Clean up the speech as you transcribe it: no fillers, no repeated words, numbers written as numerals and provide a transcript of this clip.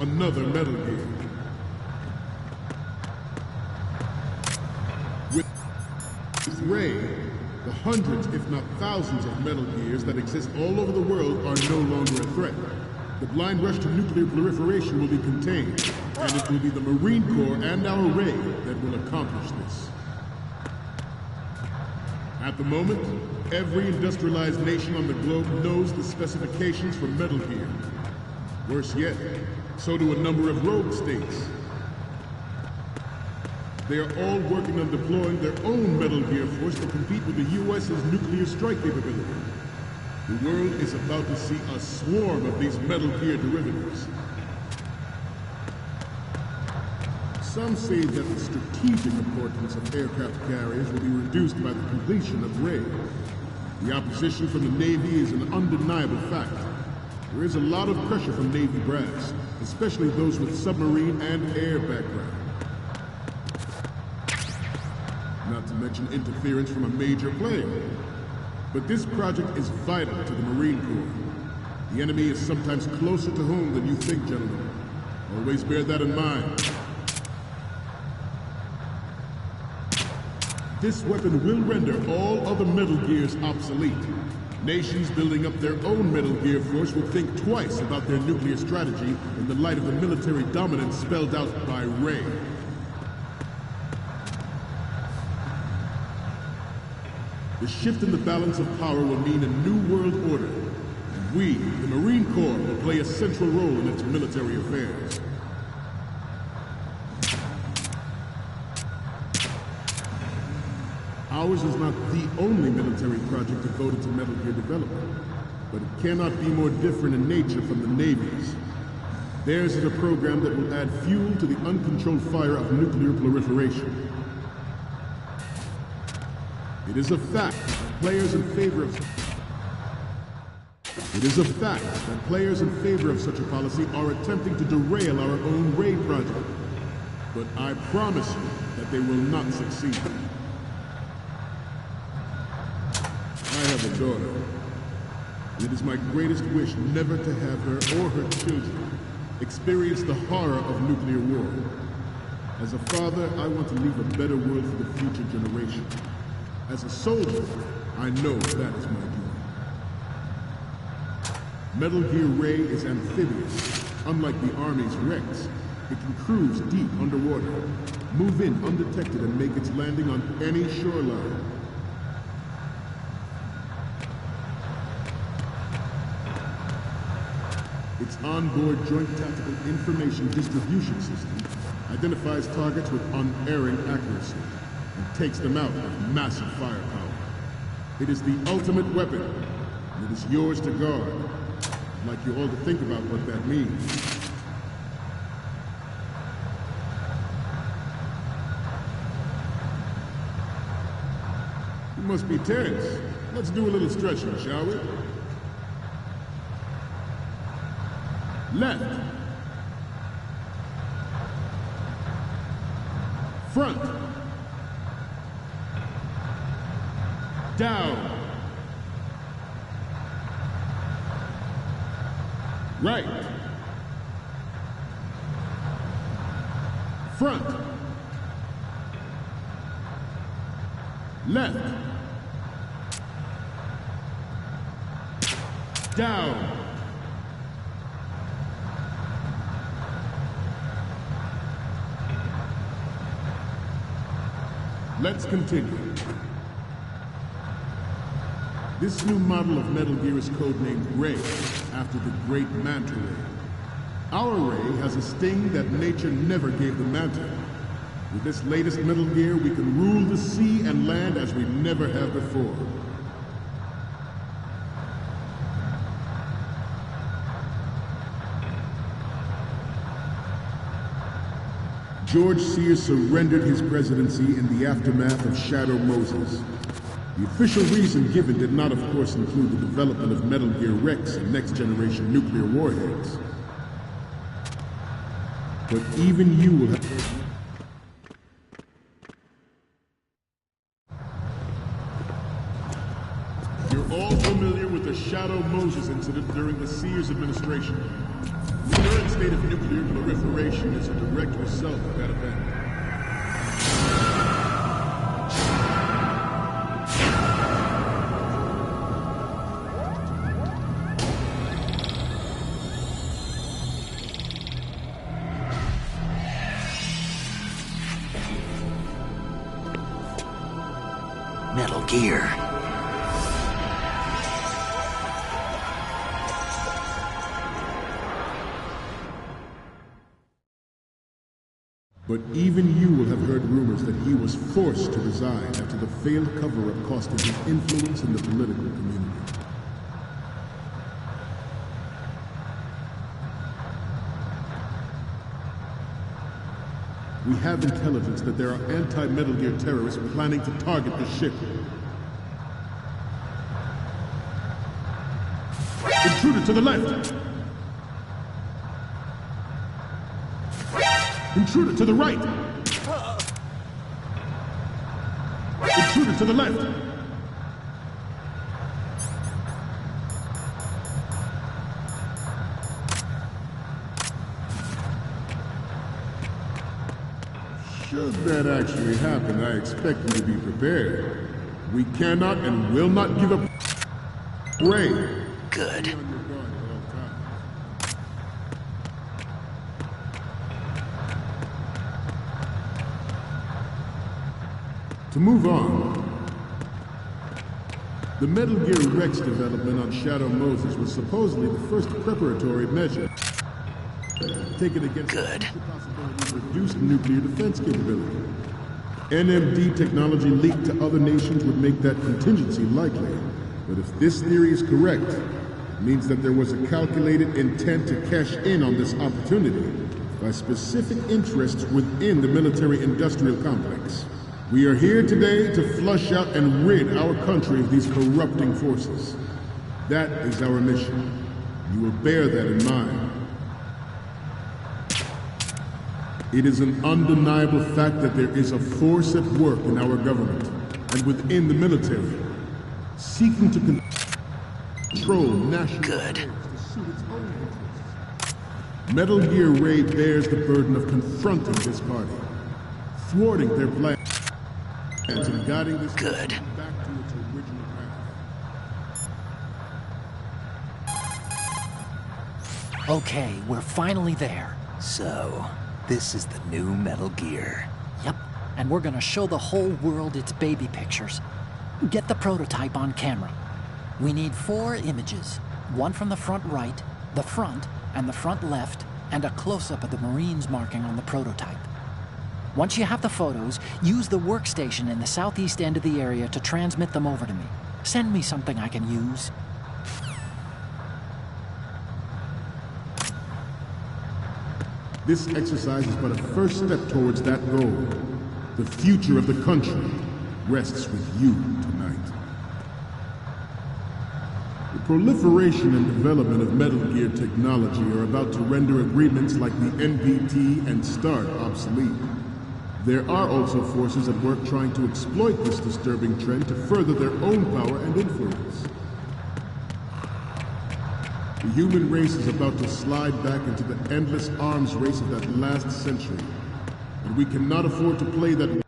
Another Metal Gear. With Ray, the hundreds, if not thousands, of Metal Gears that exist all over the world are no longer a threat. The blind rush to nuclear proliferation will be contained, and it will be the Marine Corps and our Ray that will accomplish this. At the moment, every industrialized nation on the globe knows the specifications for Metal Gear. Worse yet, so do a number of rogue states. They are all working on deploying their own Metal Gear force to compete with the U.S.'s nuclear strike capability. The world is about to see a swarm of these Metal Gear derivatives. Some say that the strategic importance of aircraft carriers will be reduced by the completion of Ray. The opposition from the Navy is an undeniable fact. There is a lot of pressure from Navy brass, especially those with submarine and air background. Not to mention interference from a major player. But this project is vital to the Marine Corps. The enemy is sometimes closer to home than you think, gentlemen. Always bear that in mind. This weapon will render all other Metal Gears obsolete. Nations building up their own Metal Gear force will think twice about their nuclear strategy in the light of the military dominance spelled out by Ray. The shift in the balance of power will mean a new world order, and we, the Marine Corps, will play a central role in its military affairs. Ours is not the only military project devoted to Metal Gear development, but it cannot be more different in nature from the Navy's. Theirs is a program that will add fuel to the uncontrolled fire of nuclear proliferation. It is a fact that players in favor of such a policy are attempting to derail our own Ray project. But I promise you that they will not succeed. I have a daughter. It is my greatest wish never to have her or her children experience the horror of nuclear war. As a father, I want to leave a better world for the future generation. As a soldier, I know that is my duty. Metal Gear Ray is amphibious. Unlike the Army's Rex, it can cruise deep underwater, move in undetected, and make its landing on any shoreline. Its onboard Joint Tactical Information Distribution System identifies targets with unerring accuracy and takes them out with massive firepower. It is the ultimate weapon, and it is yours to guard. I'd like you all to think about what that means. You must be tense. Let's do a little stretching, shall we? Left. Front. Down. Right. Front. Left. Down. Let's continue. This new model of Metal Gear is codenamed Ray, after the great Manta Ray. Our Ray has a sting that nature never gave the Manta. With this latest Metal Gear, we can rule the sea and land as we never have before. George Sears surrendered his presidency in the aftermath of Shadow Moses. The official reason given did not, of course, include the development of Metal Gear Rex and next-generation nuclear warheads. But even you will have... You're all familiar with the Shadow Moses incident during the Sears administration. Leader and state of nuclear proliferation is a direct result of that event. Metal Gear. But even you will have heard rumors that he was forced to resign after the failed cover-up cost him his influence in the political community. We have intelligence that there are anti-Metal Gear terrorists planning to target the ship. Intruder to the left! Intruder to the right! Intruder to the left! Should that actually happen, I expect you to be prepared. We cannot and will not give up. Ray. Good. To move on, the Metal Gear Rex development on Shadow Moses was supposedly the first preparatory measure taken against the possibility of reduced nuclear defense capability. NMD technology leaked to other nations would make that contingency likely. But if this theory is correct, it means that there was a calculated intent to cash in on this opportunity by specific interests within the military-industrial complex. We are here today to flush out and rid our country of these corrupting forces. That is our mission. You will bear that in mind. It is an undeniable fact that there is a force at work in our government and within the military, seeking to control national affairs to suit its own interests. Metal Gear Ray bears the burden of confronting this party, thwarting their plans, and guiding this country back to its original path. Okay, we're finally there. So, this is the new Metal Gear. Yep, and we're gonna show the whole world its baby pictures. Get the prototype on camera. We need 4 images. One from the front right, the front, and the front left, and a close-up of the Marines marking on the prototype. Once you have the photos, use the workstation in the southeast end of the area to transmit them over to me. Send me something I can use. This exercise is but a first step towards that goal. The future of the country rests with you tonight. The proliferation and development of Metal Gear technology are about to render agreements like the NPT and START obsolete. There are also forces at work trying to exploit this disturbing trend to further their own power and influence. The human race is about to slide back into the endless arms race of that last century, and we cannot afford to play that